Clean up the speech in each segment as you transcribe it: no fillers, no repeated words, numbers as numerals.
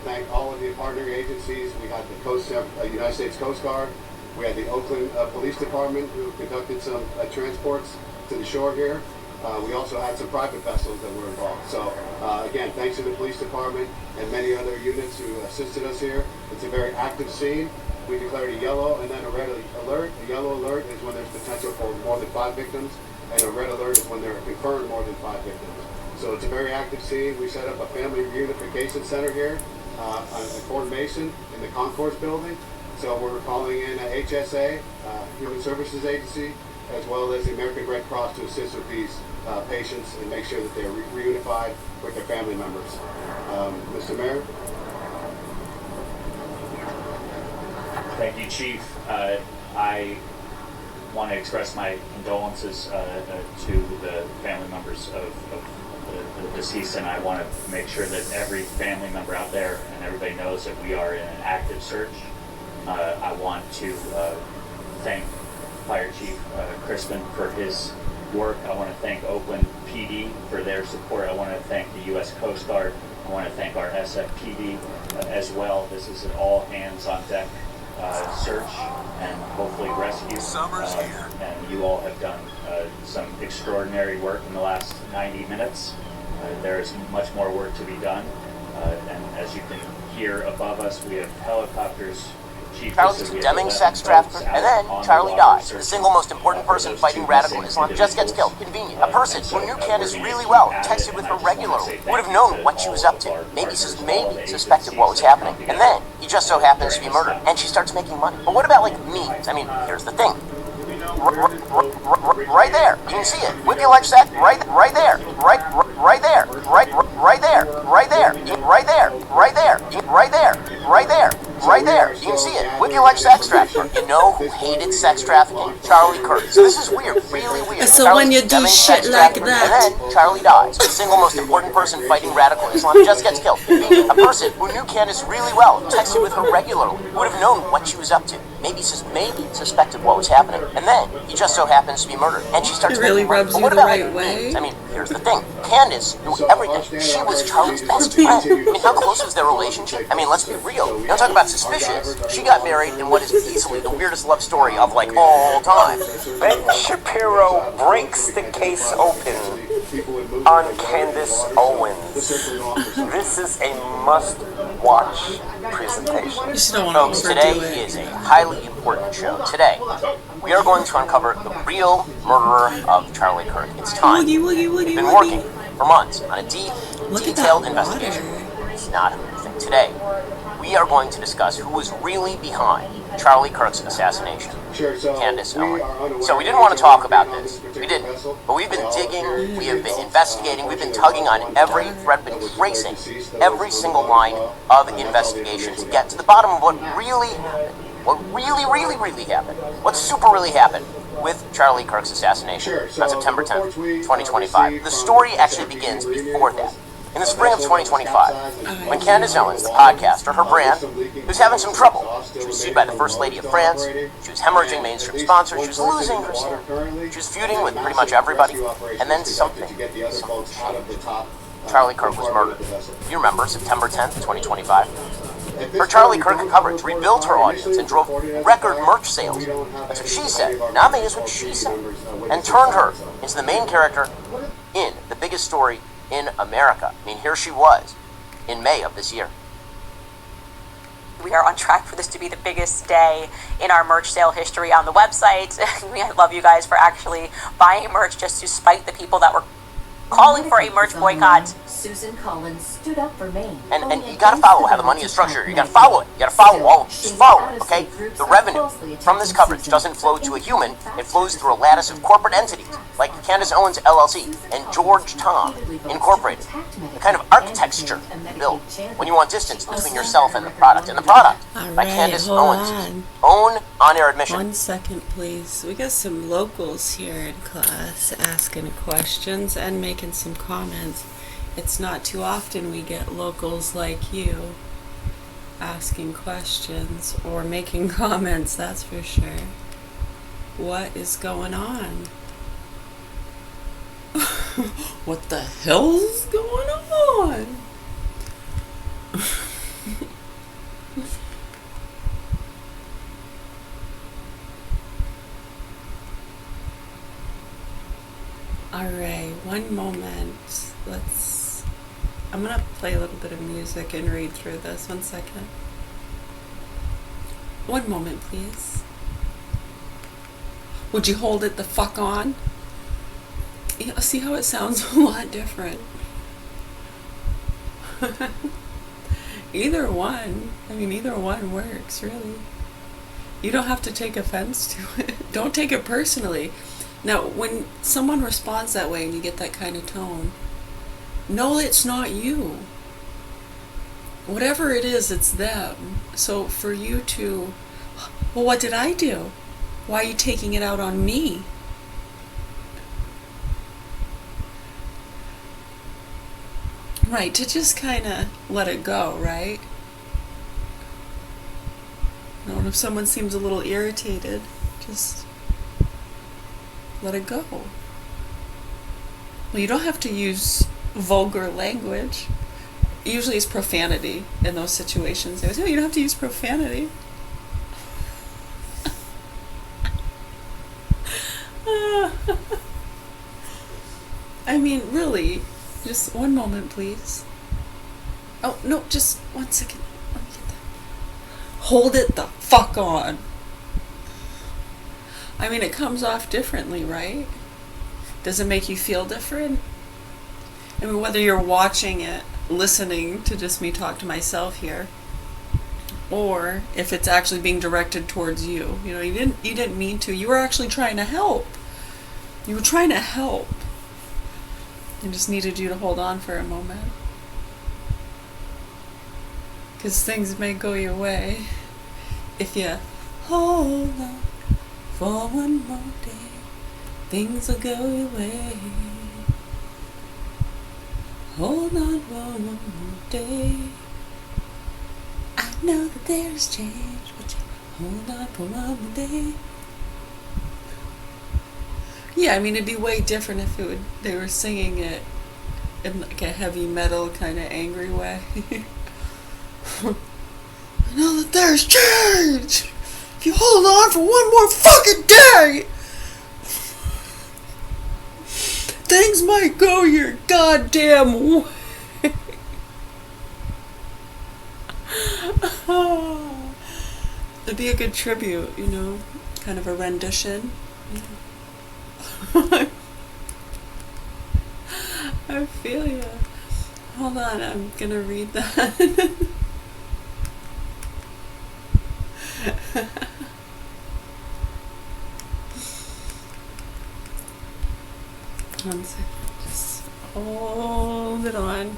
thank all of the partner agencies. We had the United States Coast Guard. We had the Oakland Police Department who conducted some transports to the shore here. We also had some private vessels that were involved. So again, thanks to the police department and many other units who assisted us here. It's a very active scene. We declared a yellow and then a red alert. A yellow alert is when there's potential for more than 5 victims, and a red alert is when there are confirmed more than 5 victims. So it's a very active scene. We set up a family reunification center here at Fort Mason in the Concourse building. So we're calling in HSA, Human Services Agency, as well as the American Red Cross to assist with these patients and make sure that they're reunified with their family members. Mr. Mayor? Thank you, Chief. I want to express my condolences to the family members of the deceased, and I want to make sure that every family member out there and everybody knows that we are in an active search. I want to thank Fire Chief Crispin for his work. I want to thank Oakland PD for their support. I want to thank the U.S. Coast Guard. I want to thank our SFPD as well. This is an all hands on deck search and hopefully rescue. Summer's here. And you all have done some extraordinary work in the last 90 minutes. There is much more work to be done. And as you can hear above us, we have helicopters. Charlie's condemning sex trafficker, and then Charlie dies. The single most important person fighting radical Islam just gets killed. Convenient. A person who knew Candace really well, texted with her regularly, would have known what she was up to. Maybe suspected what was happening. And then he just so happens to be murdered, and she starts making money. But what about like memes? I mean, here's the thing. Right there, you can see it. Whip your leg set. Right there. Right there. Right there. Right there. Right there. Right there. Right there. Right there. Right there. Right there. You can see it. Whip your leg sex trafficking. You know who hated sex trafficking? Charlie Kirk. So this is weird. Really weird. So Charlie's when you do condemning shit sex like trafficking, that, and then Charlie dies. The single most important person fighting radical Islam just gets killed. A person who knew Candace really well, texted with her regularly, would have known what she was up to. Maybe suspected what was happening. And then he just so happens to be murdered. And she starts it really making money. rubs But you what the about right like way. memes? I mean, here's the thing. Candace knew everything. She was Charlie's best friend. I mean, how close was their relationship? I mean, let's be real. Don't talk about suspicious. She got married in what is easily the weirdest love story of like all time. Ben Shapiro breaks the case open on Candace Owens. This is a must-watch presentation. You just don't want Folks, to today overdo it. is a highly important show. Today, we are going to uncover the real murderer of Charlie Kirk. It's time. Woogie, woogie, We've woogie, been woogie. working for months on a deep, Look at detailed that investigation. water. It's not who you think. Today, we are going to discuss who was really behind Charlie Kirk's assassination. Sure, so Candace we Owens. are unaware So we didn't want to talk about on this. We particular didn't. vessel. But we've been digging, we have been investigating, we've been tugging on every thread, been tracing every single line of investigation to get to the bottom of what really happened. What really happened. What super really happened with Charlie Kirk's assassination on September 10th, 2025. The story actually begins before that. In the spring of 2025, when Candace Owens, the podcaster, her brand, was having some trouble. She was sued by the First Lady of France, she was hemorrhaging mainstream sponsors, she was losing her stand. She was feuding with pretty much everybody, and then something changed. Charlie Kirk was murdered. You remember, September 10th, 2025. Her Charlie Kirk coverage rebuilt her audience and drove record merch sales. That's what she said, not me, is what she said. And turned her into the main character in the biggest story in America. I mean, here she was in May of this year. We are on track for this to be the biggest day in our merch sale history on the website. I love you guys for actually buying merch just to spite the people that were calling for a merch boycott. Susan Collins stood up for Maine. And you gotta follow how the money is structured. You gotta follow it. You gotta follow all of it. Just follow it, okay? The revenue from this coverage doesn't flow to a human. It flows through a lattice of corporate entities like Candace Owens LLC and George Tom Incorporated. The kind of architecture you build when you want distance between yourself and the product. And the product by Candace Owens' own on-air admission. 1 second, please. We got some locals here in class asking questions and making some comments. It's not too often we get locals like you asking questions or making comments, that's for sure. What is going on? What the hell's going on? One moment. I'm gonna play a little bit of music and read through this. 1 second. One moment, please. Would you hold it the fuck on? Yeah, see how it sounds a lot different. Either one. I mean, either one works, really. You don't have to take offense to it. Don't take it personally. Now, when someone responds that way and you get that kind of tone, no, it's not you. Whatever it is, it's them. So for you to, well, what did I do? Why are you taking it out on me? Right, to just kind of let it go, right? You know, and if someone seems a little irritated, just let it go. Well, you don't have to use vulgar language. Usually it's profanity in those situations. They say, oh, you don't have to use profanity. I mean, really, just one moment, please. Oh, no, just 1 second. Let me get that. Hold it the fuck on. I mean, it comes off differently, right? Does it make you feel different? I mean, whether you're watching it, listening to just me talk to myself here, or if it's actually being directed towards you. You know, you didn't mean to. You were actually trying to help. You were trying to help. I just needed you to hold on for a moment. Because things may go your way if you hold on for one more day. Things will go your way. Hold on for one more day. I know that there's change, but you hold on for one more day. Yeah, I mean, it'd be way different if they were singing it in like a heavy metal kind of angry way. I know that there's change. If you hold on for one more fucking day, things might go your goddamn way. It'd be a good tribute, you know, kind of a rendition. Yeah. I feel you. Hold on, I'm gonna read that. 1 second. Just hold it on.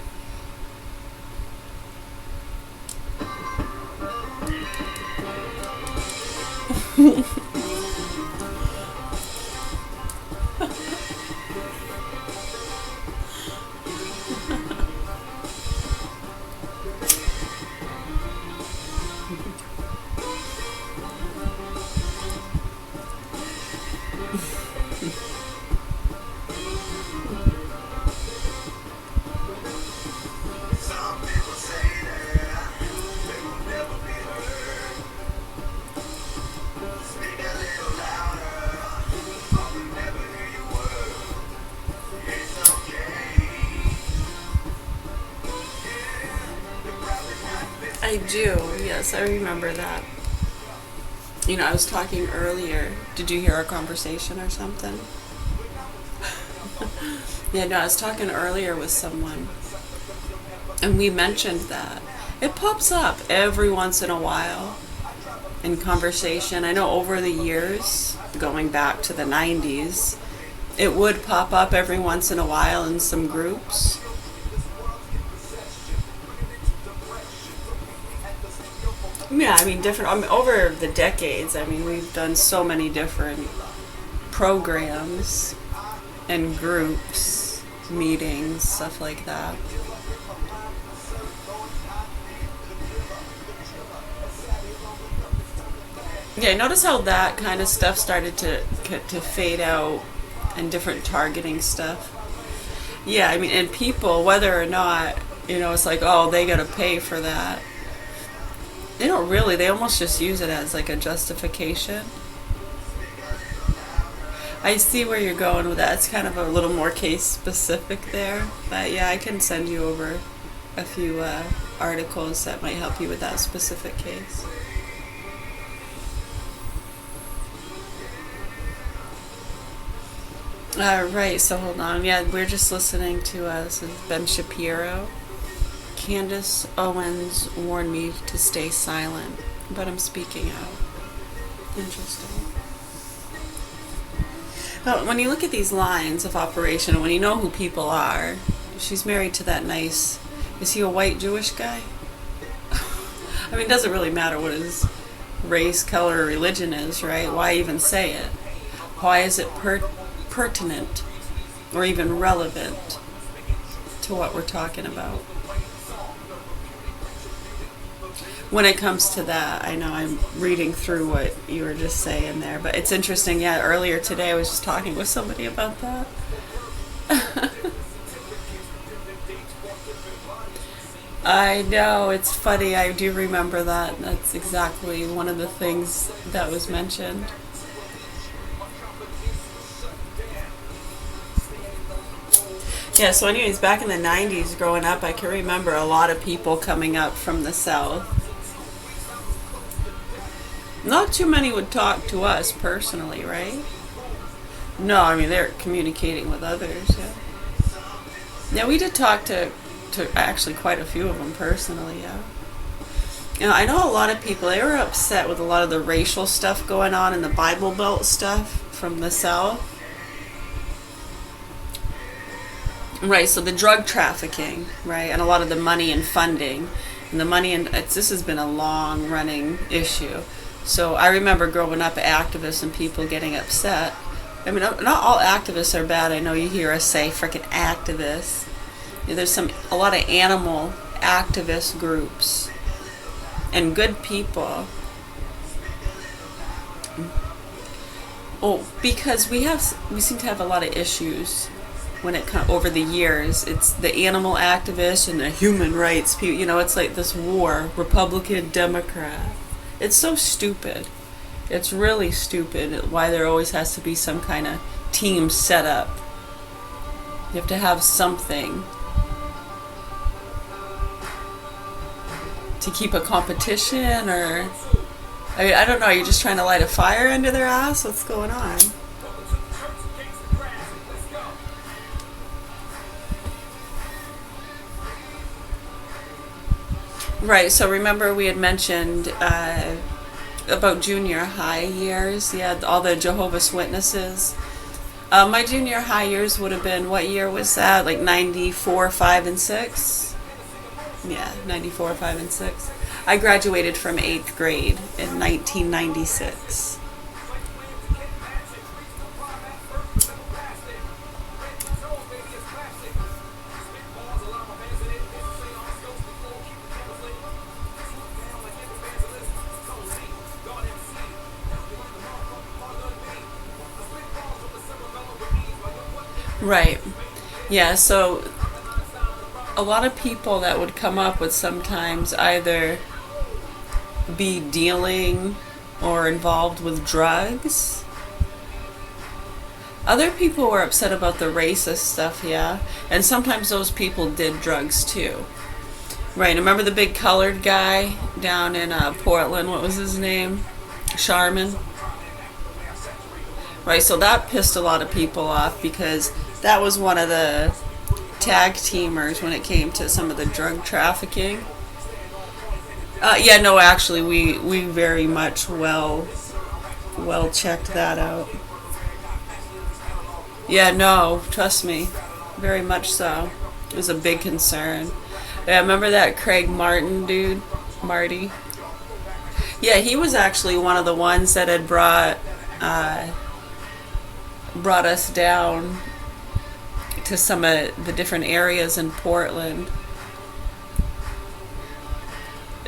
I do, yes, I remember that. You know, I was talking earlier. Did you hear our conversation or something? Yeah, no, I was talking earlier with someone, and we mentioned that. It pops up every once in a while in conversation. I know over the years, going back to the 90s, it would pop up every once in a while in some groups. Yeah, I mean, different, over the decades, I mean, we've done so many different programs and groups, meetings, stuff like that. Yeah, notice how that kind of stuff started to fade out, and different targeting stuff. Yeah, I mean, and people, whether or not, you know, it's like, oh, they gotta pay for that. They don't really, they almost just use it as like a justification. I see where you're going with that. It's kind of a little more case specific there. But yeah, I can send you over a few articles that might help you with that specific case. Right, so hold on. Yeah, we're just listening to this is Ben Shapiro. Candace Owens warned me to stay silent, but I'm speaking out. Interesting. But when you look at these lines of operation, when you know who people are, she's married to that nice, is he a white Jewish guy? I mean, it doesn't really matter what his race, color, or religion is, right? Why even say it? Why is it pertinent or even relevant to what we're talking about? When it comes to that, I know I'm reading through what you were just saying there, but it's interesting. Yeah, earlier today I was just talking with somebody about that. I know, it's funny. I do remember that. That's exactly one of the things that was mentioned. Yeah, so anyways, back in the 90s, growing up, I can remember a lot of people coming up from the South. Not too many would talk to us personally, right? No, I mean, they're communicating with others, yeah. Yeah, we did talk to actually quite a few of them personally, yeah. You know, I know a lot of people, they were upset with a lot of the racial stuff going on and the Bible Belt stuff from the South. Right, so the drug trafficking, right, and a lot of the money and funding. And the money, and this has been a long-running issue. So I remember growing up, activists and people getting upset. I mean, not all activists are bad. I know you hear us say freaking activists. You know, there's a lot of animal activist groups and good people. Oh, because we seem to have a lot of issues when it comes over the years. It's the animal activists and the human rights people. You know, it's like this war, Republican, Democrat. It's so stupid. It's really stupid why there always has to be some kind of team set up. You have to have something to keep a competition, or I don't know, you're just trying to light a fire under their ass? What's going on? Right, so remember we had mentioned about junior high years, yeah, all the Jehovah's Witnesses. My junior high years would have been, what year was that? Like 94, 5, and 6? Yeah, 94, 5, and 6. I graduated from 8th grade in 1996. Right. Yeah, so a lot of people that would come up would sometimes either be dealing or involved with drugs. Other people were upset about the racist stuff, yeah. And sometimes those people did drugs too. Right, remember the big colored guy down in Portland? What was his name? Sharman? Right, so that pissed a lot of people off because that was one of the tag teamers when it came to some of the drug trafficking. Yeah, no, actually, we very much well checked that out. Yeah, no, trust me, very much so. It was a big concern. Yeah, remember that Craig Martin dude, Marty? Yeah, he was actually one of the ones that had brought us down to some of the different areas in Portland.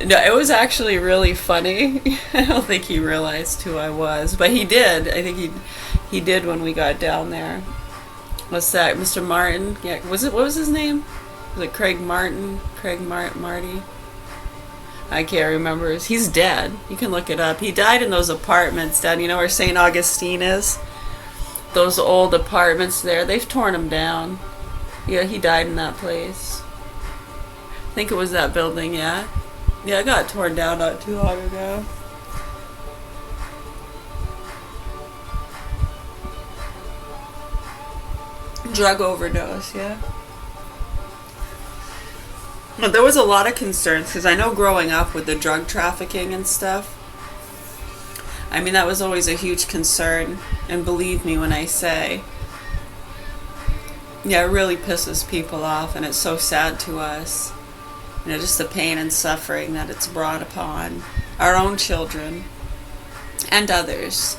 No, it was actually really funny. I don't think he realized who I was, but he did. I think he did when we got down there. What's that, Mr. Martin? Yeah, what was his name? Was it Craig Martin? Marty? I can't remember. He's dead. You can look it up. He died in those apartments down, you know where St. Augustine is? those old apartments there, they've torn them down. Yeah, he died in that place. I think it was that building, yeah. Yeah, it got torn down not too long ago. Drug overdose, yeah. But there was a lot of concerns, because I know growing up with the drug trafficking and stuff, I mean, that was always a huge concern. And believe me when I say, yeah, it really pisses people off, and it's so sad to us. You know, just the pain and suffering that it's brought upon our own children and others.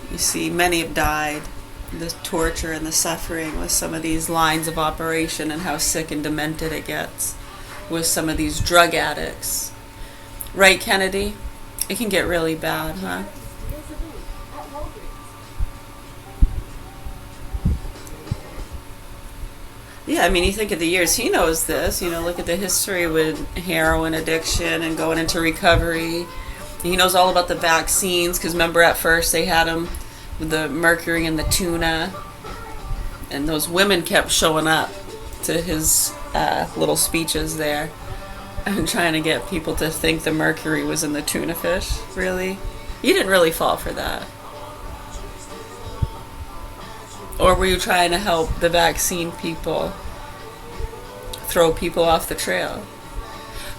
You see, many have died. The torture and the suffering with some of these lines of operation, and how sick and demented it gets with some of these drug addicts. Right, Kennedy? It can get really bad, huh? Yeah, I mean, you think of the years he knows this, you know, look at the history with heroin addiction and going into recovery. He knows all about the vaccines, because remember at first they had him with the mercury in the tuna, and those women kept showing up to his little speeches there and trying to get people to think the mercury was in the tuna fish. Really? You didn't really fall for that. Or were you trying to help the vaccine people throw people off the trail?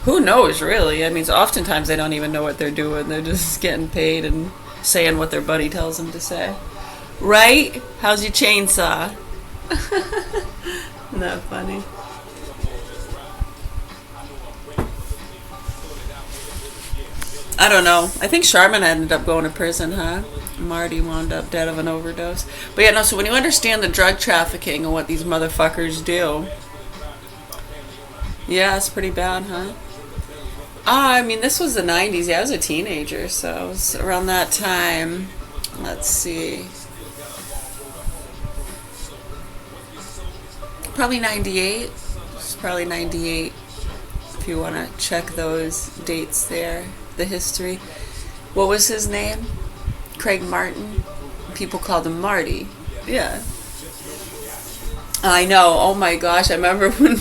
Who knows, really? I mean, oftentimes they don't even know what they're doing. They're just getting paid and saying what their buddy tells them to say. Right? How's your chainsaw? Isn't that funny? I don't know. I think Sharman ended up going to prison, huh? Marty wound up dead of an overdose. But yeah, no, so when you understand the drug trafficking and what these motherfuckers do, yeah, it's pretty bad, huh? I mean, this was the 90s. Yeah, I was a teenager, so it was around that time. Let's see. Probably 98. It's probably 98, if you want to check those dates there, the history. What was his name? Craig Martin. People called him Marty. Yeah. I know. Oh my gosh. I remember when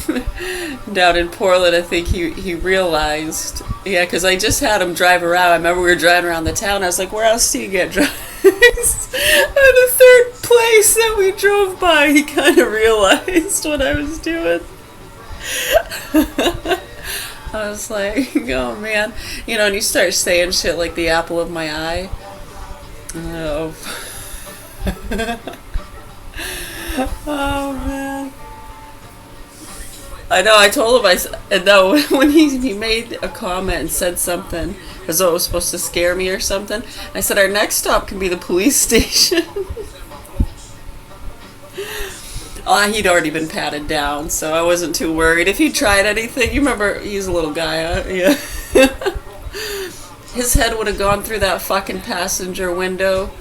down in Portland, I think he realized. Yeah, because I just had him drive around. I remember we were driving around the town. I was like, where else do you get drugs? And the third place that we drove by, he kind of realized what I was doing. I was like, oh man. You know, and you start saying shit like the apple of my eye. Oh. Oh man. I know, I told him, and no, when he made a comment and said something as though it was supposed to scare me or something, I said, our next stop can be the police station. He'd already been patted down, so I wasn't too worried. If he tried anything, you remember, he's a little guy, huh? Yeah. His head would have gone through that fucking passenger window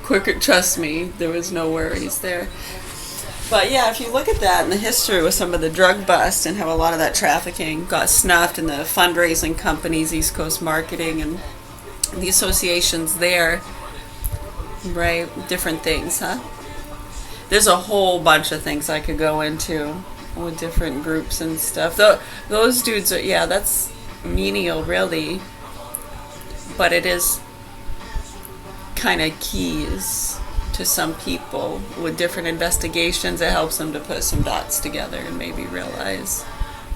quicker. Trust me, there was no worries there. But yeah, if you look at that in the history with some of the drug bust and how a lot of that trafficking got snuffed, and the fundraising companies, East Coast Marketing, and the associations there, right? Different things, huh? There's a whole bunch of things I could go into with different groups and stuff. Those dudes are, yeah, that's menial, really. But it is kind of keys to some people with different investigations. It helps them to put some dots together and maybe realize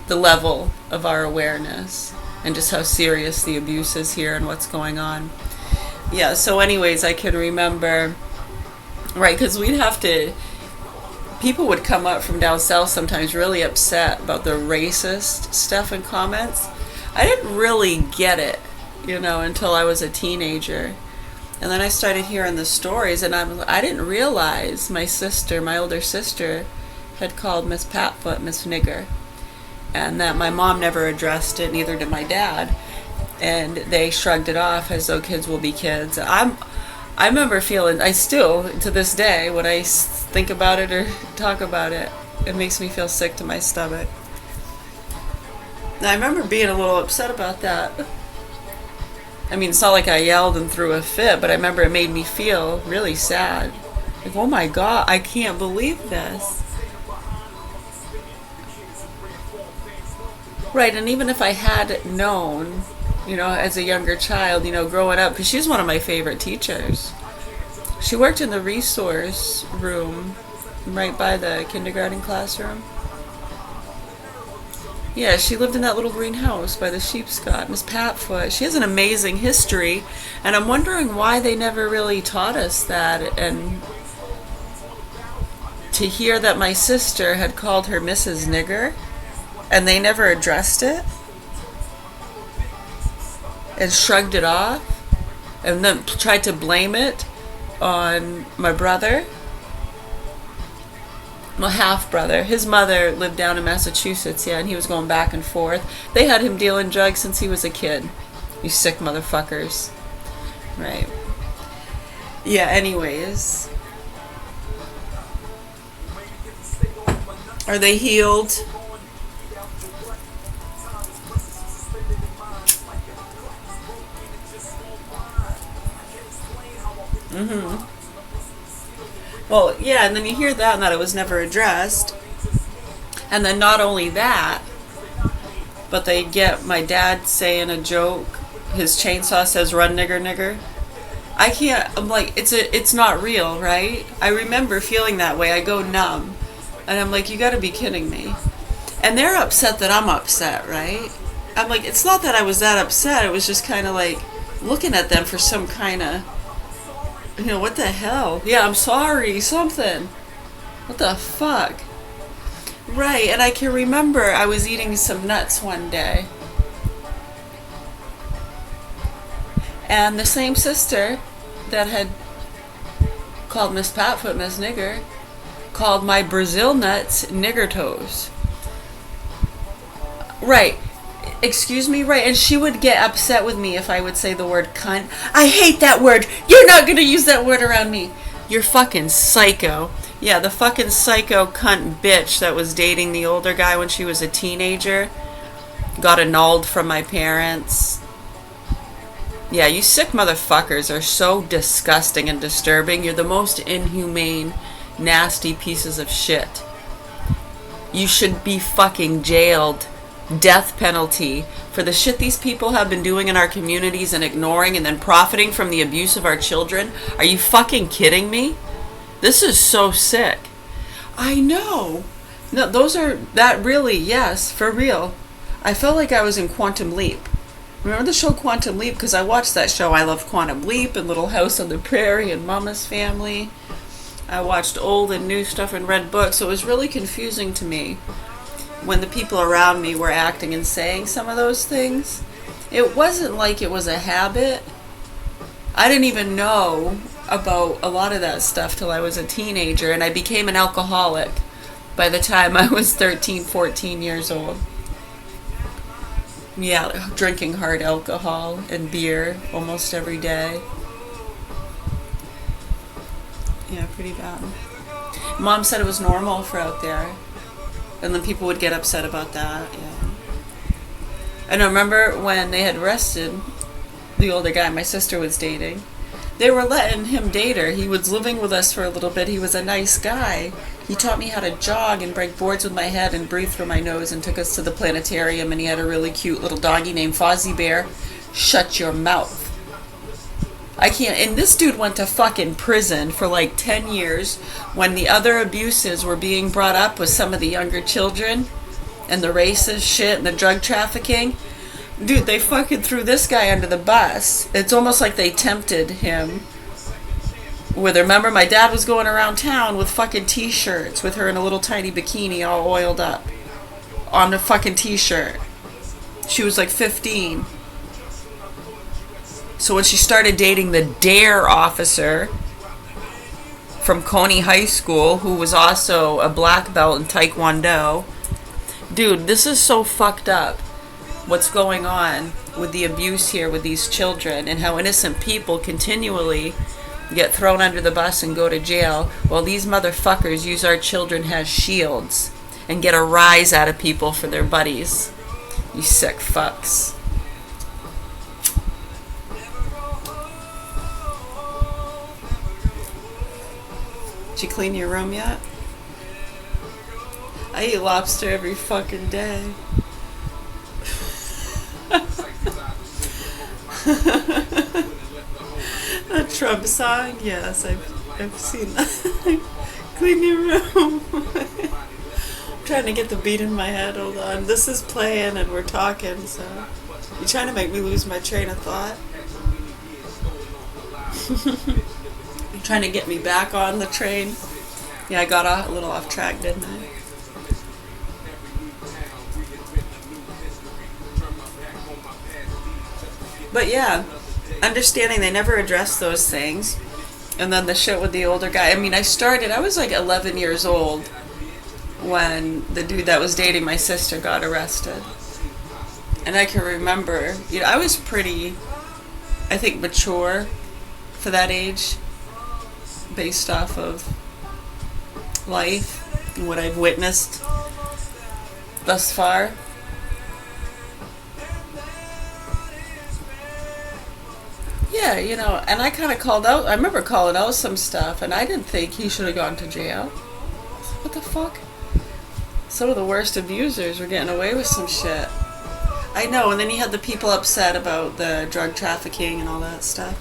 the level of our awareness and just how serious the abuse is here and what's going on. Yeah, so anyways, I can remember, right, because we'd have to, people would come up from down south sometimes really upset about the racist stuff and comments. I didn't really get it, you know, until I was a teenager. And then I started hearing the stories, and I didn't realize my older sister, had called Miss Patfoot Miss Nigger, and that my mom never addressed it, neither did my dad, and they shrugged it off as though kids will be kids. I remember feeling, I still, to this day, when I think about it or talk about it, it makes me feel sick to my stomach. And I remember being a little upset about that. I mean, it's not like I yelled and threw a fit, but I remember it made me feel really sad Like, oh my God, I can't believe this. Right, and even if I had known, as a younger child, growing up, because she's one of my favorite teachers. She worked in the resource room right by the kindergarten classroom. Yeah, she lived in that little green house by the sheepscot, Miss Patfoot. She has an amazing history, and I'm wondering why they never really taught us that. And to hear that my sister had called her Mrs. Nigger, and they never addressed it, and shrugged it off, and then tried to blame it on my brother. My half-brother. His mother lived down in Massachusetts, and he was going back and forth. They had him dealing drugs since he was a kid. You sick motherfuckers. Right. Yeah, anyways. Are they healed? Mm-hmm. Well, yeah, and then you hear that and that it was never addressed. And then not only that, but they get my dad saying a joke. His chainsaw says, "Run, nigger, nigger." I can't, I'm like, it's not real, right? I remember feeling that way. I go numb. And I'm like, you gotta be kidding me. And they're upset that I'm upset, right? I'm like, it's not that I was that upset. It was just kind of like looking at them for some kind of, what the hell? Yeah, I'm sorry, something. What the fuck? Right, and I can remember I was eating some nuts one day. And the same sister that had called Miss Patfoot Miss Nigger called my Brazil nuts nigger toes. Right. Excuse me, right, and she would get upset with me if I would say the word cunt. I hate that word. You're not gonna use that word around me. You're fucking psycho. Yeah, the fucking psycho cunt bitch that was dating the older guy when she was a teenager got annulled from my parents. Yeah, you sick motherfuckers are so disgusting and disturbing. You're the most inhumane, nasty pieces of shit. You should be fucking jailed. Death penalty for the shit these people have been doing in our communities and ignoring and then profiting from the abuse of our children. Are you fucking kidding me? This is so sick. I know. No, that really, yes, for real. I felt like I was in Quantum Leap. Remember the show Quantum Leap? Because I watched that show. I loved Quantum Leap and Little House on the Prairie and Mama's Family. I watched old and new stuff and read books, so it was really confusing to me when the people around me were acting and saying some of those things. It wasn't like it was a habit. I didn't even know about a lot of that stuff till I was a teenager, and I became an alcoholic by the time I was 13, 14 years old. Yeah, drinking hard alcohol and beer almost every day. Yeah, pretty bad. Mom said it was normal for out there. And then people would get upset about that, yeah. And I remember when they had arrested the older guy my sister was dating, they were letting him date her. He was living with us for a little bit. He was a nice guy. He taught me how to jog and break boards with my head and breathe through my nose and took us to the planetarium, and he had a really cute little doggy named Fozzie Bear. Shut your mouth. I can't, and this dude went to fucking prison for like 10 years when the other abuses were being brought up with some of the younger children and the racist shit and the drug trafficking. Dude, they fucking threw this guy under the bus. It's almost like they tempted him with her. Remember, my dad was going around town with fucking t-shirts with her in a little tiny bikini all oiled up on a fucking t-shirt. She was like 15. So when she started dating the DARE officer from Coney High School, who was also a black belt in Taekwondo, dude, this is so fucked up. What's going on with the abuse here with these children and how innocent people continually get thrown under the bus and go to jail while these motherfuckers use our children as shields and get a rise out of people for their buddies. You sick fucks. Did you clean your room yet? I eat lobster every fucking day. A Trump song? Yes, I've seen that. Clean your room. I'm trying to get the beat in my head. Hold on. This is playing and we're talking, so. You're trying to make me lose my train of thought? You're trying to get me back on the train? Yeah, I got a little off track, didn't I? But yeah, understanding they never addressed those things. And then the shit with the older guy. I mean, I was like 11 years old when the dude that was dating my sister got arrested. And I can remember, I was pretty, I think, mature for that age, based off of life and what I've witnessed thus far. Yeah, and I kind of I remember calling out some stuff, and I didn't think he should have gone to jail. What the fuck? Some of the worst abusers were getting away with some shit. I know, and then you had the people upset about the drug trafficking and all that stuff.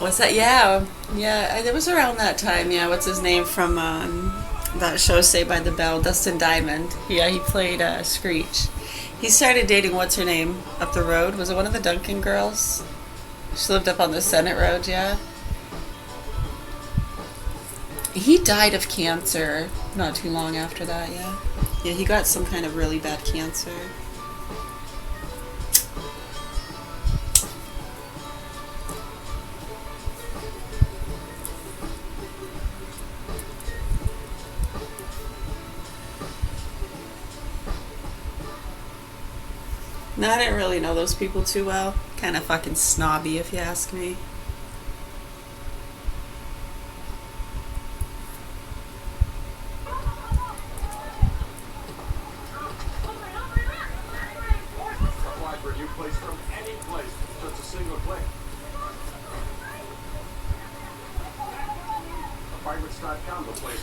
What's that? Yeah, it was around that time, yeah. What's his name from that show, Saved by the Bell? Dustin Diamond. Yeah, he played Screech. He started dating, what's her name, up the road? Was it one of the Duncan girls? She lived up on the Senate Road, yeah. He died of cancer not too long after that, yeah. Yeah, he got some kind of really bad cancer. No, I didn't really know those people too well. Kind of fucking snobby, if you ask me.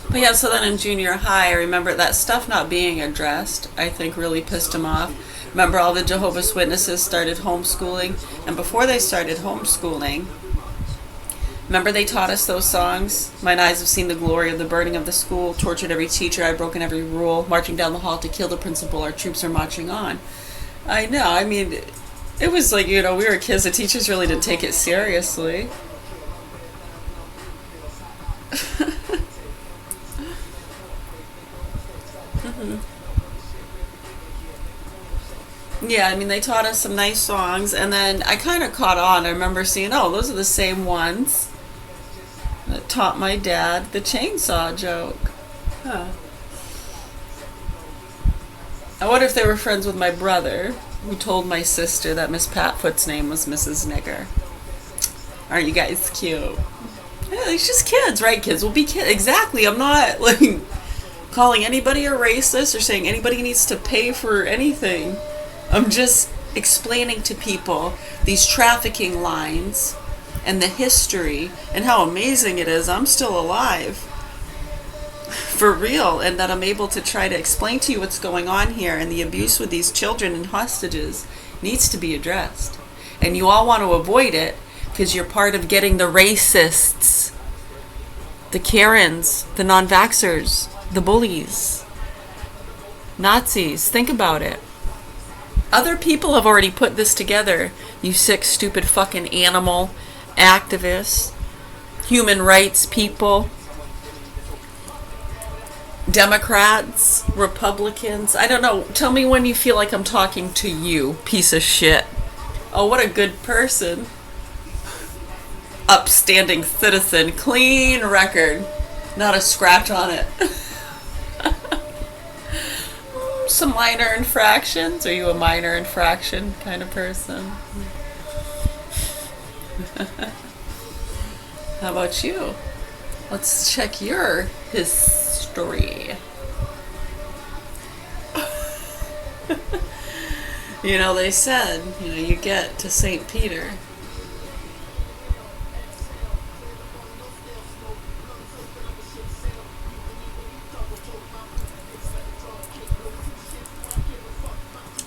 But yeah, so then in junior high, I remember that stuff not being addressed, I think really pissed him off. Remember all the Jehovah's Witnesses started homeschooling, and before they started homeschooling, remember they taught us those songs? Mine eyes have seen the glory of the burning of the school, tortured every teacher, I've broken every rule, marching down the hall to kill the principal, our troops are marching on. I know, I mean, it was like, we were kids, the teachers really didn't take it seriously. Yeah, I mean, they taught us some nice songs, and then I kind of caught on. I remember seeing, those are the same ones that taught my dad the chainsaw joke. Huh. I wonder if they were friends with my brother, who told my sister that Miss Patfoot's name was Mrs. Nigger. Aren't you guys cute? Yeah, it's just kids, right? Kids will be kids. Exactly. I'm not, calling anybody a racist or saying anybody needs to pay for anything. I'm just explaining to people these trafficking lines and the history and how amazing it is I'm still alive. For real. And that I'm able to try to explain to you what's going on here, and the abuse with these children and hostages needs to be addressed. And you all want to avoid it because you're part of getting the racists, the Karens, the non-vaxxers, the bullies, Nazis. Think about it. Other people have already put this together, you sick, stupid fucking animal activists, human rights people, Democrats, Republicans. I don't know. Tell me when you feel like I'm talking to you, piece of shit. Oh, what a good person. Upstanding citizen, clean record, not a scratch on it. Some minor infractions? Are you a minor infraction kind of person? How about you? Let's check your history. They said, you get to St. Peter.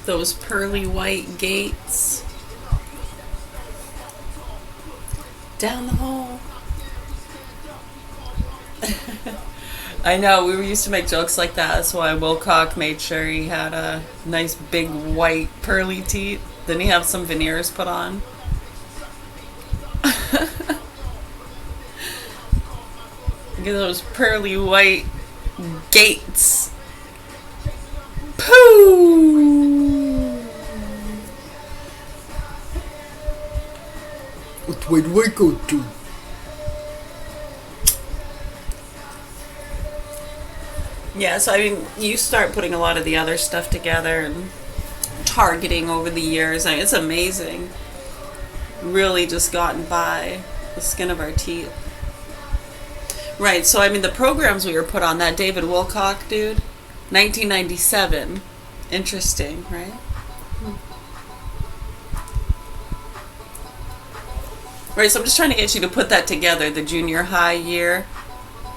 Those pearly white gates. Down the hall. I know, we used to make jokes like that. That's why Wilcock made sure he had a nice big white pearly teeth. Didn't he have some veneers put on? Look at those pearly white gates. Pooh! Which way do I go to? Yeah, so I mean, you start putting a lot of the other stuff together and targeting over the years. I mean, it's amazing. Really just gotten by the skin of our teeth. Right, so I mean, the programs we were put on, that David Wilcock dude, 1997. Interesting, right? Right, so I'm just trying to get you to put that together. The junior high year,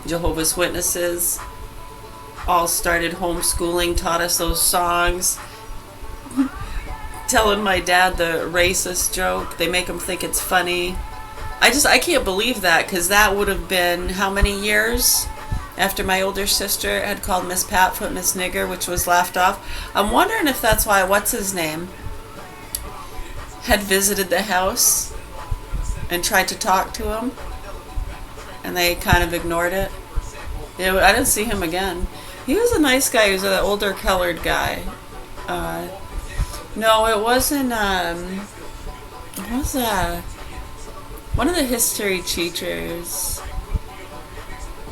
Jehovah's Witnesses, all started homeschooling, taught us those songs. Telling my dad the racist joke. They make him think it's funny. I can't believe that, because that would have been how many years after my older sister had called Miss Patfoot Miss Nigger, which was laughed off. I'm wondering if that's why, what's his name, had visited the house and tried to talk to him, and they kind of ignored it. Yeah, I didn't see him again. He was a nice guy. He was an older colored guy. No, it wasn't, what was that? One of the history teachers.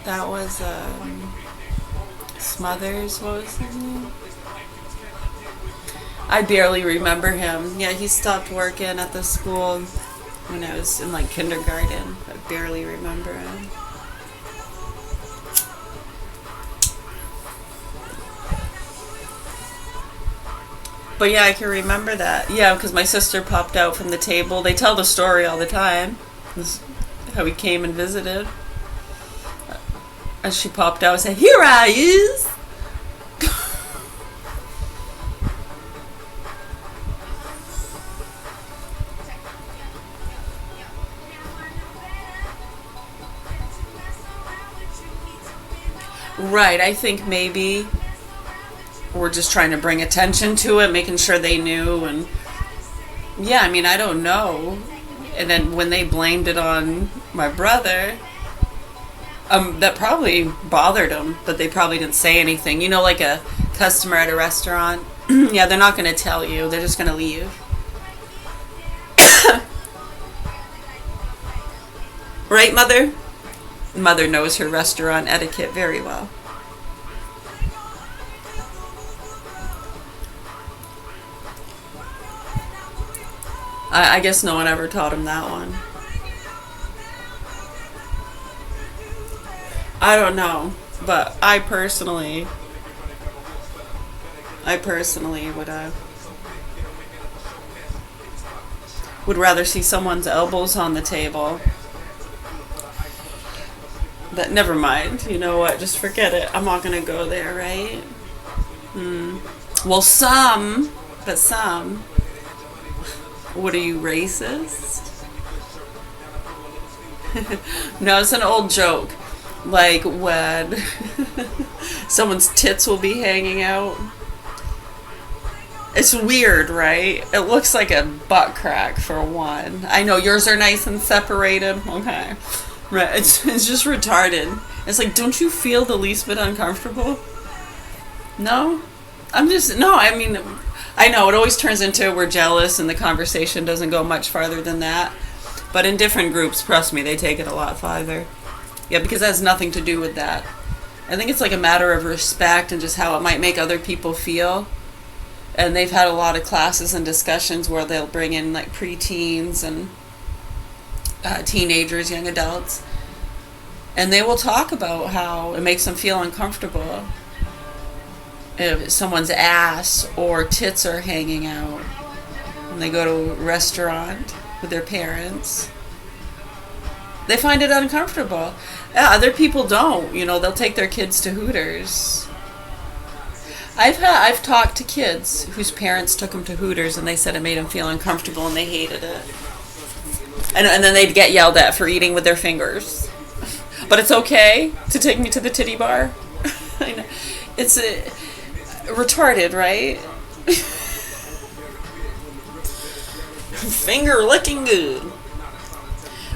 That was, Smothers, what was his name? I barely remember him. Yeah, he stopped working at the school when I was in, like, kindergarten. I barely remember him. But yeah, I can remember that. Yeah, because my sister popped out from the table. They tell the story all the time. This, how he came and visited. As she popped out and said, "Here I is!" Right, I think maybe we're just trying to bring attention to it, making sure they knew, and yeah, I mean, I don't know. And then when they blamed it on my brother, that probably bothered them, but they probably didn't say anything. You know, like a customer at a restaurant, yeah, they're not going to tell you, they're just going to leave. Right, Mother? Mother knows her restaurant etiquette very well. I guess no one ever taught him that one. I don't know, but I personally would rather see someone's elbows on the table. That, never mind. You know what? Just forget it. I'm not gonna go there, right? Well, some. What are you, racist? No, it's an old joke. Like when someone's tits will be hanging out. It's weird, right? It looks like a butt crack for one. I know yours are nice and separated. Okay. Right. It's just retarded. It's like, don't you feel the least bit uncomfortable? No? I mean, I know it always turns into we're jealous and the conversation doesn't go much farther than that. But in different groups, trust me, they take it a lot farther. Yeah, because it has nothing to do with that. I think it's like a matter of respect and just how it might make other people feel. And they've had a lot of classes and discussions where they'll bring in like preteens and teenagers, young adults. And they will talk about how it makes them feel uncomfortable if someone's ass or tits are hanging out when they go to a restaurant with their parents. They find it uncomfortable. Yeah, other people don't. You know, they'll take their kids to Hooters. I've talked to kids whose parents took them to Hooters and they said it made them feel uncomfortable and they hated it. And then they'd get yelled at for eating with their fingers. But it's okay to take me to the titty bar. I know. It's retarded, right? Finger licking good.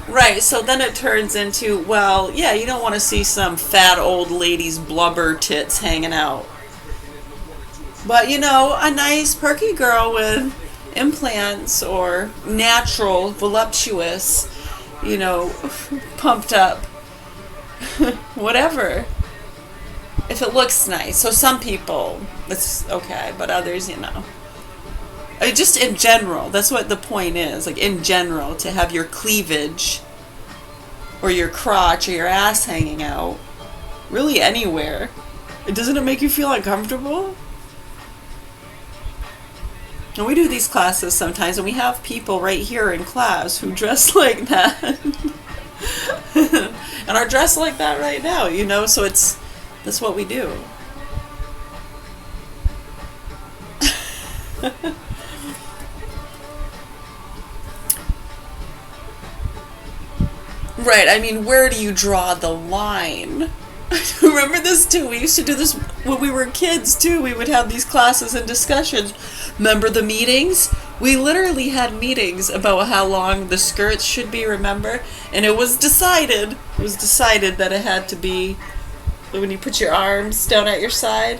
Right, so then it turns into, well, yeah, you don't want to see some fat old lady's blubber tits hanging out. But, you know, a nice perky girl with implants or natural, voluptuous, you know, pumped up, whatever. If it looks nice. So some people, it's okay, but others, you know. Just in general, that's what the point is. Like, in general, to have your cleavage or your crotch or your ass hanging out, really anywhere. Doesn't it make you feel uncomfortable? And we do these classes sometimes, and we have people right here in class who dress like that. And are dressed like that right now, you know? So that's what we do. Right, I mean, where do you draw the line? Remember this too? We used to do this when we were kids too. We would have these classes and discussions. Remember the meetings? We literally had meetings about how long the skirts should be, remember? And it was decided that it had to be, when you put your arms down at your side,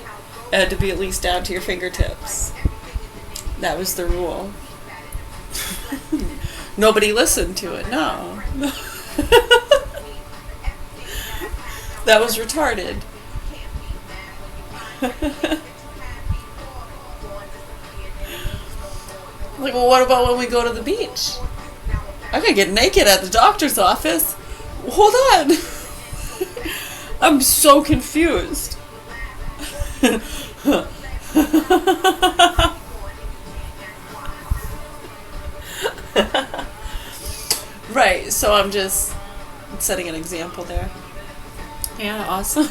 it had to be at least down to your fingertips. That was the rule. Nobody listened to it, no. That was retarded. Like, well, what about when we go to the beach? I could get naked at the doctor's office. Hold on. I'm so confused. Right, so I'm just setting an example there. Yeah, awesome.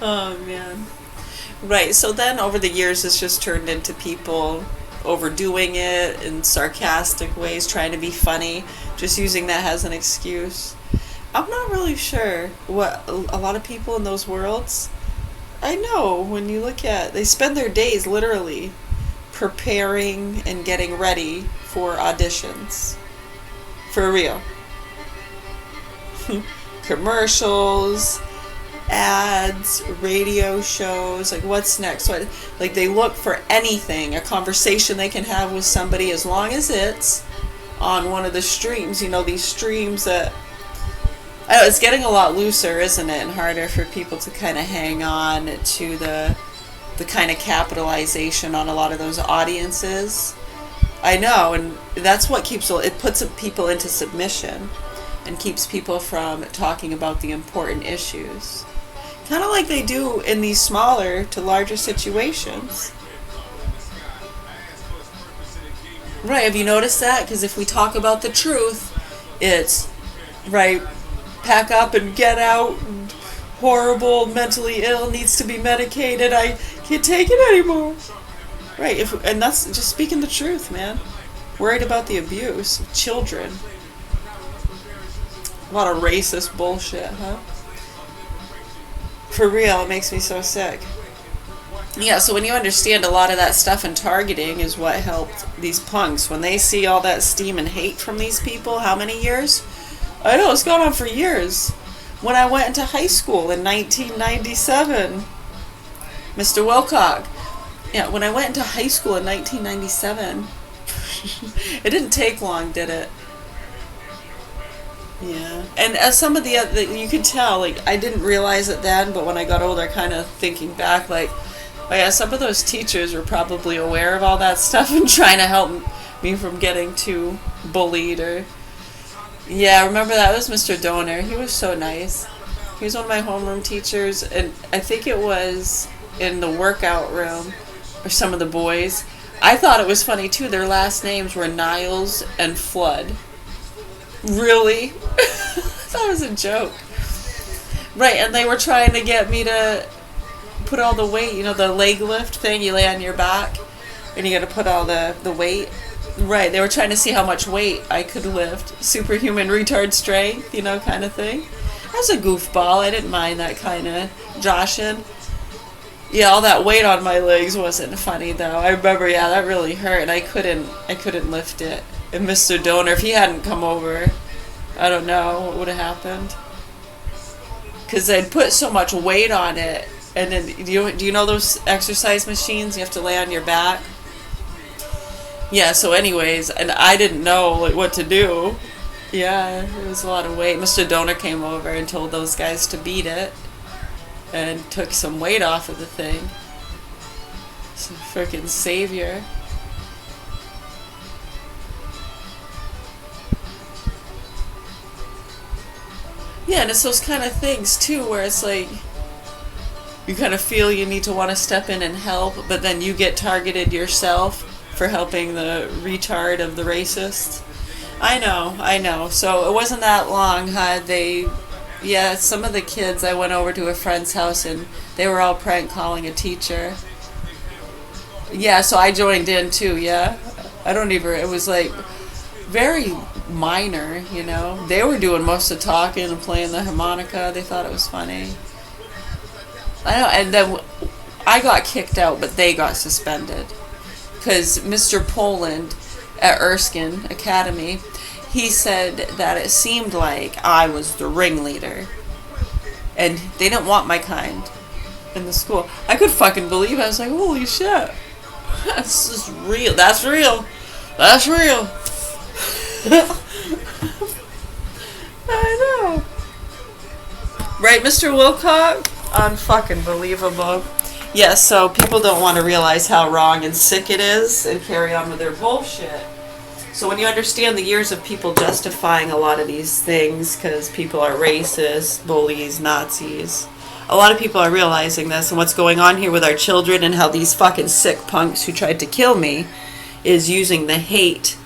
Oh, man. Right, so then over the years it's just turned into people overdoing it in sarcastic ways, trying to be funny, just using that as an excuse. I'm not really sure what a lot of people in those worlds, I know when you look at, they spend their days literally preparing and getting ready for auditions. For real. Commercials, ads, radio shows, like what's next? What, like they look for anything, a conversation they can have with somebody, as long as it's on one of the streams. You know, these streams that, I know it's getting a lot looser, isn't it? And harder for people to kind of hang on to the kind of capitalization on a lot of those audiences. I know, and that's what puts people into submission and keeps people from talking about the important issues. Kind of like they do in these smaller to larger situations. Right, have you noticed that? Because if we talk about the truth, it's, right, pack up and get out, and horrible, mentally ill, needs to be medicated, I can't take it anymore. Right, and that's just speaking the truth, man. Worried about the abuse of children. A lot of racist bullshit, huh? For real, it makes me so sick. Yeah, so when you understand a lot of that stuff in targeting is what helped these punks. When they see all that steam and hate from these people, how many years? I know, it's gone on for years. When I went into high school in 1997, Mr. Wilcock, yeah, when I went into high school in 1997, it didn't take long, did it? Yeah. And as some of the other, you could tell, like, I didn't realize it then, but when I got older, kind of thinking back, like, oh yeah, some of those teachers were probably aware of all that stuff and trying to help me from getting too bullied or... Yeah, remember that was Mr. Donor. He was so nice. He was one of my homeroom teachers, and I think it was in the workout room, or some of the boys. I thought it was funny, too. Their last names were Niles and Flood. Really? I thought it was a joke. Right, and they were trying to get me to put all the weight, the leg lift thing, you lay on your back and you got to put all the weight. Right, they were trying to see how much weight I could lift. Superhuman retard strength, kind of thing. I was a goofball. I didn't mind that kind of joshing. Yeah, all that weight on my legs wasn't funny though. I remember, that really hurt, and I couldn't lift it. And Mr. Donor, if he hadn't come over, I don't know what would have happened. Because they'd put so much weight on it, and then do you know those exercise machines? You have to lay on your back. Yeah. So, anyways, and I didn't know what to do. Yeah, it was a lot of weight. Mr. Donor came over and told those guys to beat it. And took some weight off of the thing. Some freaking savior. Yeah, and it's those kind of things too where it's like you kind of feel you need to want to step in and help, but then you get targeted yourself for helping the retard of the racists. I know. So it wasn't that long, Yeah, some of the kids, I went over to a friend's house and they were all prank calling a teacher. Yeah, so I joined in too, yeah. It was like very minor, They were doing most of the talking and playing the harmonica. They thought it was funny. I know, and then I got kicked out, but they got suspended. Because Mr. Poland at Erskine Academy, he said that it seemed like I was the ringleader. And they didn't want my kind in the school. I could fucking believe it. I was like, holy shit. That's just real. That's real. That's real. I know. Right, Mr. Wilcock? Unfucking believable. Yeah, so people don't want to realize how wrong and sick it is and carry on with their bullshit. So when you understand the years of people justifying a lot of these things because people are racist, bullies, Nazis, a lot of people are realizing this and what's going on here with our children and how these fucking sick punks who tried to kill me is using the hate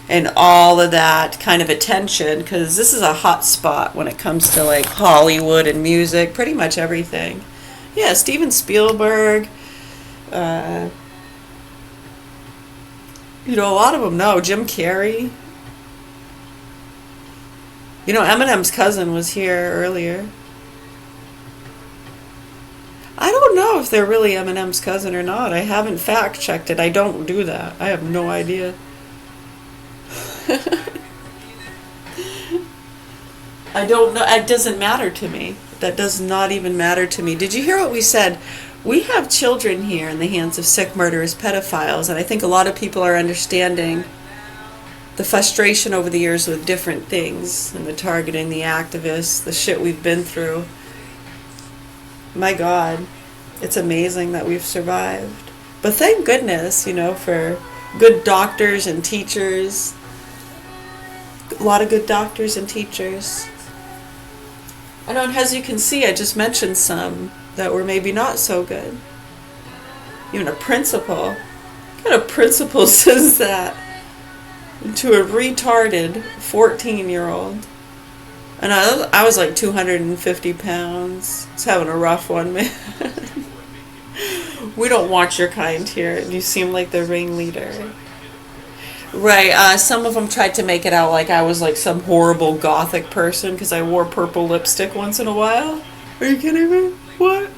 and all of that kind of attention, because this is a hot spot when it comes to like Hollywood and music, pretty much everything. Yeah, Steven Spielberg, a lot of them know. Jim Carrey. Eminem's cousin was here earlier. I don't know if they're really Eminem's cousin or not. I haven't fact checked it. I don't do that. I have no idea. I don't know. It doesn't matter to me. That does not even matter to me. Did you hear what we said? We have children here in the hands of sick, murderous pedophiles, and I think a lot of people are understanding the frustration over the years with different things, and the targeting, the activists, the shit we've been through. My God, it's amazing that we've survived. But thank goodness, for good doctors and teachers. A lot of good doctors and teachers. And as you can see, I just mentioned some that were maybe not so good. Even a principal. What kind of principal says that to a retarded 14-year-old? And I was like 250 pounds. I was having a rough one, man. We don't want your kind here. You seem like the ringleader. Right, some of them tried to make it out like I was like some horrible gothic person because I wore purple lipstick once in a while. Are you kidding me? What?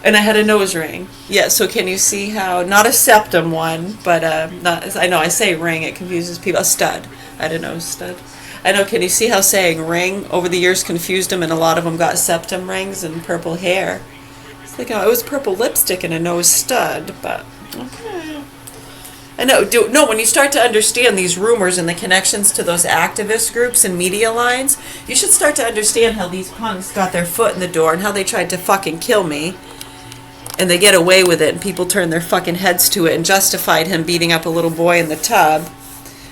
And I had a nose ring. Yeah, so can you see how, not a septum one, but I know I say ring, it confuses people. A stud. I had a nose stud. I know, can you see how saying ring over the years confused them, and a lot of them got septum rings and purple hair. It's like, it was purple lipstick and a nose stud, but okay. I know, when you start to understand these rumors and the connections to those activist groups and media lines, you should start to understand how these punks got their foot in the door and how they tried to fucking kill me. And they get away with it and people turn their fucking heads to it and justified him beating up a little boy in the tub.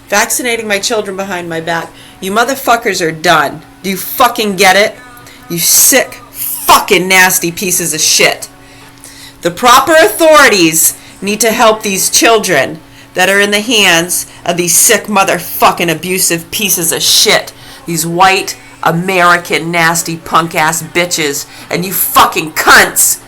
Vaccinating my children behind my back. You motherfuckers are done. Do you fucking get it? You sick, fucking nasty pieces of shit. The proper authorities need to help these children that are in the hands of these sick motherfucking abusive pieces of shit. These white, American nasty punk ass bitches, and you fucking cunts.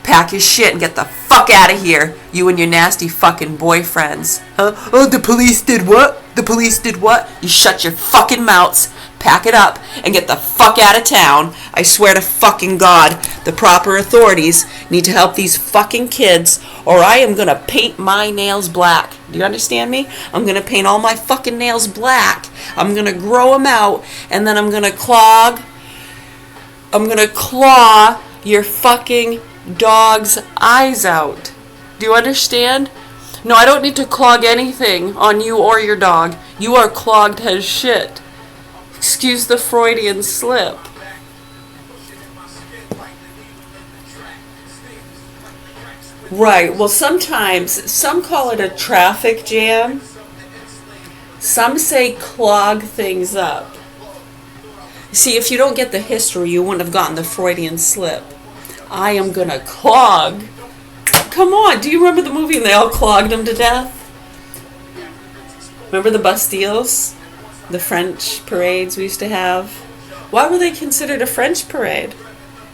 Pack your shit and get the fuck out of here, you and your nasty fucking boyfriends. Huh? Oh, the police did what? The police did what? You shut your fucking mouths, pack it up, and get the fuck out of town. I swear to fucking God, the proper authorities need to help these fucking kids, or I am gonna paint my nails black. Do you understand me? I'm gonna paint all my fucking nails black. I'm gonna grow them out, and then I'm gonna claw your fucking dog's eyes out. Do you understand? No, I don't need to clog anything on you or your dog. You are clogged as shit. Excuse the Freudian slip. Right, well sometimes, some call it a traffic jam. Some say clog things up. See, if you don't get the history, you wouldn't have gotten the Freudian slip. I am gonna clog. Come on, do you remember the movie and they all clogged him to death? Remember the Bastilles? The French parades we used to have? Why were they considered a French parade?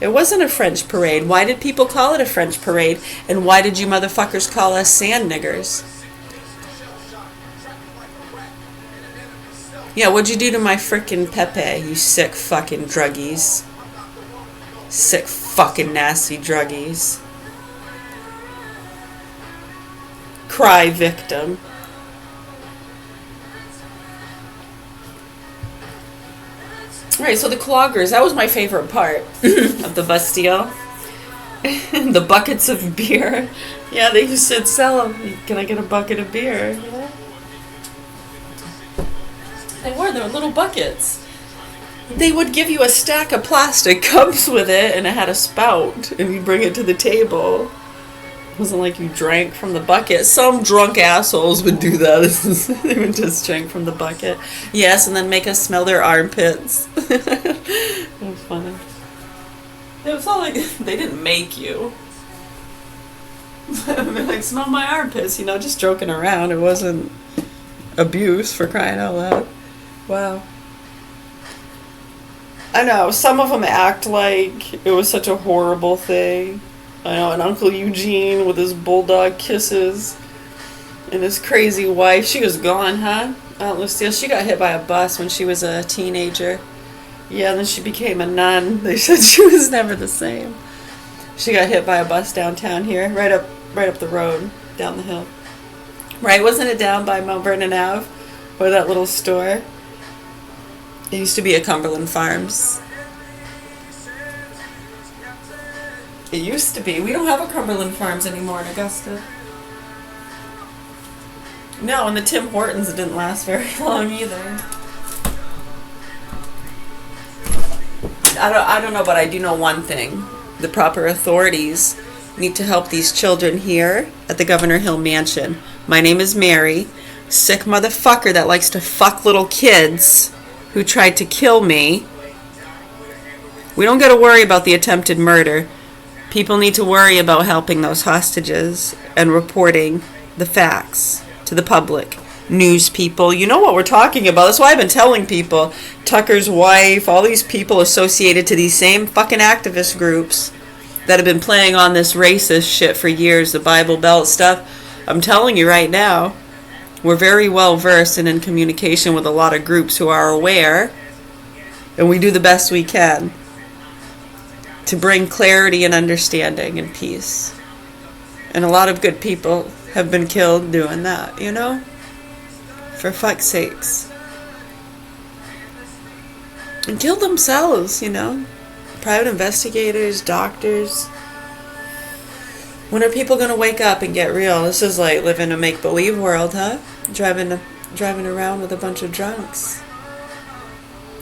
It wasn't a French parade. Why did people call it a French parade? And why did you motherfuckers call us sand niggers? Yeah, what'd you do to my frickin' Pepe, you sick fucking druggies? Sick fucking nasty druggies. Cry victim. Right, so the cloggers, that was my favorite part of the Bastille. The buckets of beer. Yeah, they used to sell them. Can I get a bucket of beer? Yeah. They were little buckets. They would give you a stack of plastic cups with it, and it had a spout, and you bring it to the table. It wasn't like you drank from the bucket. Some drunk assholes would do that. They would just drink from the bucket. Yes, and then make us smell their armpits. That was funny. It was all like, they didn't make you. They're like, smell my armpits, just joking around. It wasn't abuse, for crying out loud. Wow. I know, some of them act like it was such a horrible thing. I know, and Uncle Eugene with his bulldog kisses and his crazy wife. She was gone, huh? Aunt Lucille, she got hit by a bus when she was a teenager. Yeah, and then she became a nun. They said she was never the same. She got hit by a bus downtown here, right up the road, down the hill. Right, wasn't it down by Mount Vernon Ave, where that little store? It used to be at Cumberland Farms. It used to be. We don't have a Cumberland Farms anymore in Augusta. No, and the Tim Hortons didn't last very long either. I don't know, but I do know one thing. The proper authorities need to help these children here at the Governor Hill Mansion. My name is Mary, sick motherfucker that likes to fuck little kids who tried to kill me. We don't got to worry about the attempted murder. People need to worry about helping those hostages and reporting the facts to the public. News people, you know what we're talking about. That's why I've been telling people. Tucker's wife, all these people associated to these same fucking activist groups that have been playing on this racist shit for years, the Bible Belt stuff. I'm telling you right now, we're very well versed and in communication with a lot of groups who are aware, and we do the best we can to bring clarity and understanding and peace. And a lot of good people have been killed doing that, for fuck's sakes. And killed themselves, private investigators, doctors. When are people going to wake up and get real? This is like living a make-believe world, huh? Driving around with a bunch of drunks.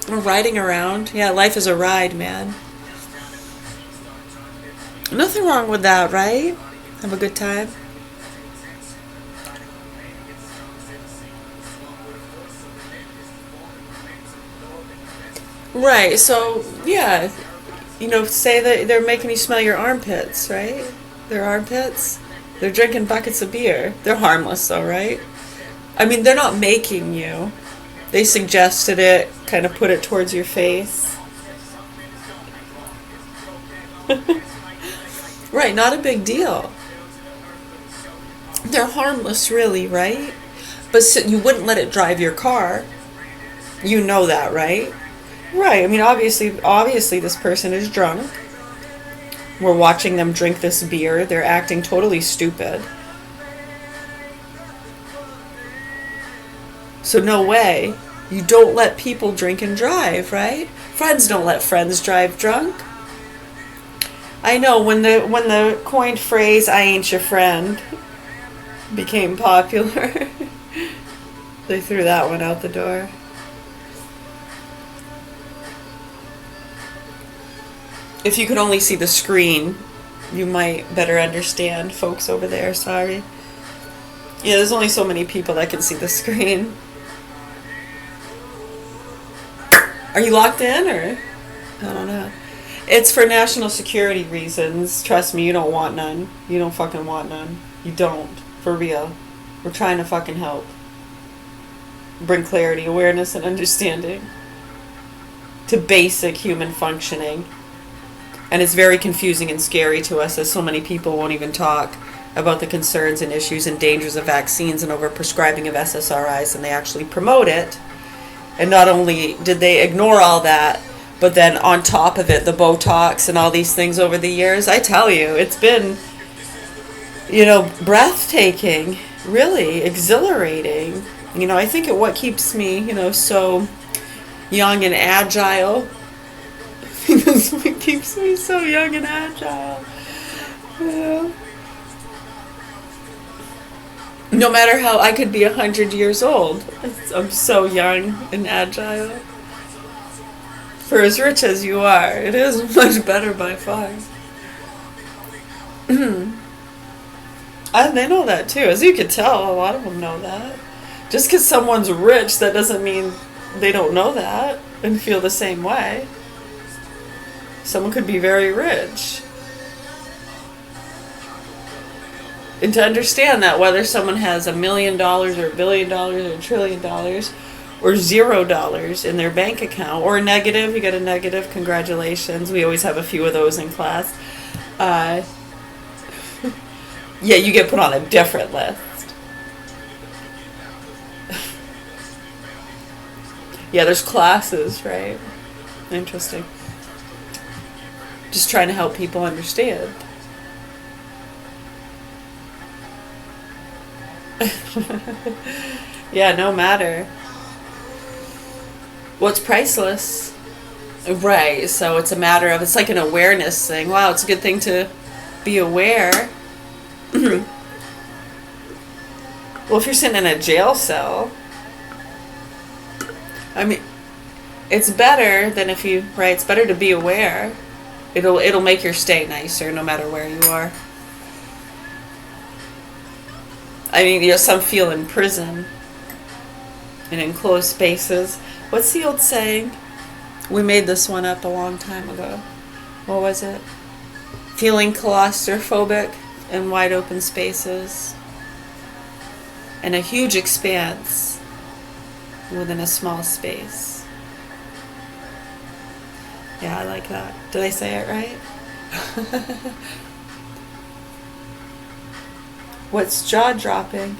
Or riding around. Yeah, life is a ride, man. Nothing wrong with that, right? Have a good time. Right, so, yeah. Say that they're making you smell your armpits, right? Their armpits. They're drinking buckets of beer. They're harmless though, right? I mean, they're not making you. They suggested it, kind of put it towards your face. Right, not a big deal. They're harmless, really, right? But so you wouldn't let it drive your car. You know that, right? Right. I mean, obviously this person is drunk. We're watching them drink this beer. They're acting totally stupid. So no way. You don't let people drink and drive, right? Friends don't let friends drive drunk. I know when the coined phrase "I ain't your friend" became popular, they threw that one out the door. If you could only see the screen, you might better understand, folks over there. Sorry. Yeah, there's only so many people that can see the screen. Are you locked in, or? I don't know. It's for national security reasons. Trust me, you don't want none. You don't fucking want none. You don't. For real. We're trying to fucking help. Bring clarity, awareness, and understanding to basic human functioning. And it's very confusing and scary to us, as so many people won't even talk about the concerns and issues and dangers of vaccines and overprescribing of SSRIs, and they actually promote it. And not only did they ignore all that, but then on top of it, the Botox and all these things over the years, I tell you, it's been, breathtaking, really exhilarating. I think what keeps me, so young and agile. That's what keeps me so young and agile. Yeah. No matter how I could be 100 years old, I'm so young and agile. For as rich as you are, it is much better by far. And they know that too. As you could tell, a lot of them know that. Just because someone's rich, that doesn't mean they don't know that and feel the same way. Someone could be very rich. And to understand that whether someone has $1 million or $1 billion or $1 trillion or $0 in their bank account, or a negative, you get a negative, congratulations. We always have a few of those in class. Yeah, you get put on a different list. Yeah, there's classes, right? Interesting. Just trying to help people understand. Yeah, no matter. What's priceless? Right, so it's a matter of, it's like an awareness thing. Wow, it's a good thing to be aware. Well, if you're sitting in a jail cell, I mean, it's better than if you, right, it's better to be aware. It'll make your stay nicer no matter where you are. I mean, some feel in prison in enclosed spaces. What's the old saying? We made this one up a long time ago. What was it? Feeling claustrophobic in wide open spaces and a huge expanse within a small space. Yeah, I like that. Did I say it right? What's jaw-dropping?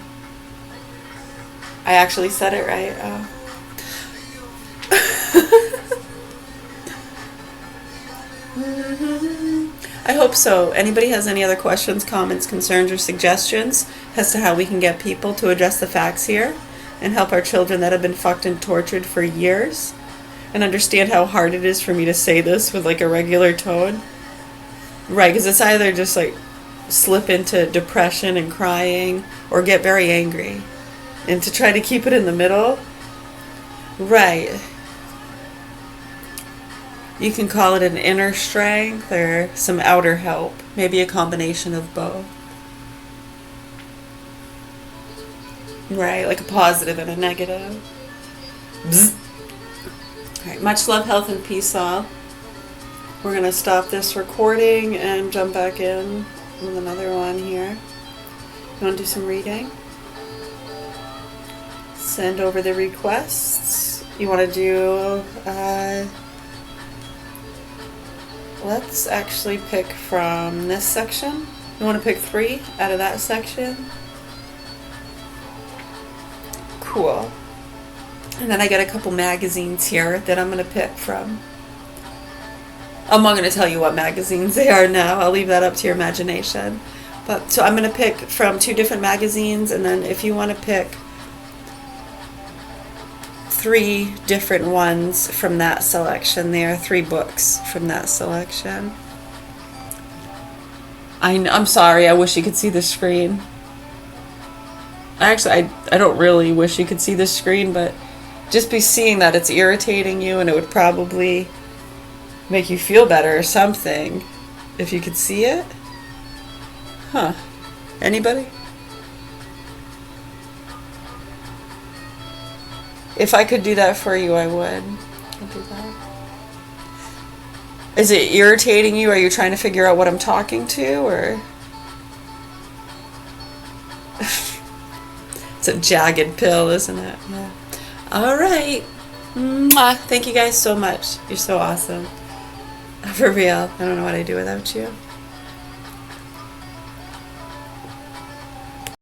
I actually said it right. Oh. I hope so. Anybody has any other questions, comments, concerns, or suggestions as to how we can get people to address the facts here and help our children that have been fucked and tortured for years, and understand how hard it is for me to say this with like a regular tone? Right, because it's either just like slip into depression and crying or get very angry, and to try to keep it in the middle. Right. You can call it an inner strength or some outer help. Maybe a combination of both. Right, like a positive and a negative. Bzz. All right, much love, health, and peace all. We're going to stop this recording and jump back in with another one here. You want to do some reading? send over the requests. You want to do, let's actually pick from this section. You want to pick 3 out of that section? Cool. And then I got a couple magazines here that I'm going to pick from. I'm not going to tell you what magazines they are now. I'll leave that up to your imagination. But so I'm going to pick from 2 different magazines, and then if you want to pick 3 different ones from that selection there, 3 books from that selection. I'm sorry, I wish you could see the screen. Actually, I don't really wish you could see the screen, but just be seeing that it's irritating you, and it would probably make you feel better or something if you could see it. Huh. Anybody? If I could do that for you, I would. I'll do that. Is it irritating you? Are you trying to figure out what I'm talking to, or? It's a jagged pill, isn't it? Yeah. All right. Mwah. Thank you guys so much. You're so awesome. For real. I don't know what I'd do without you.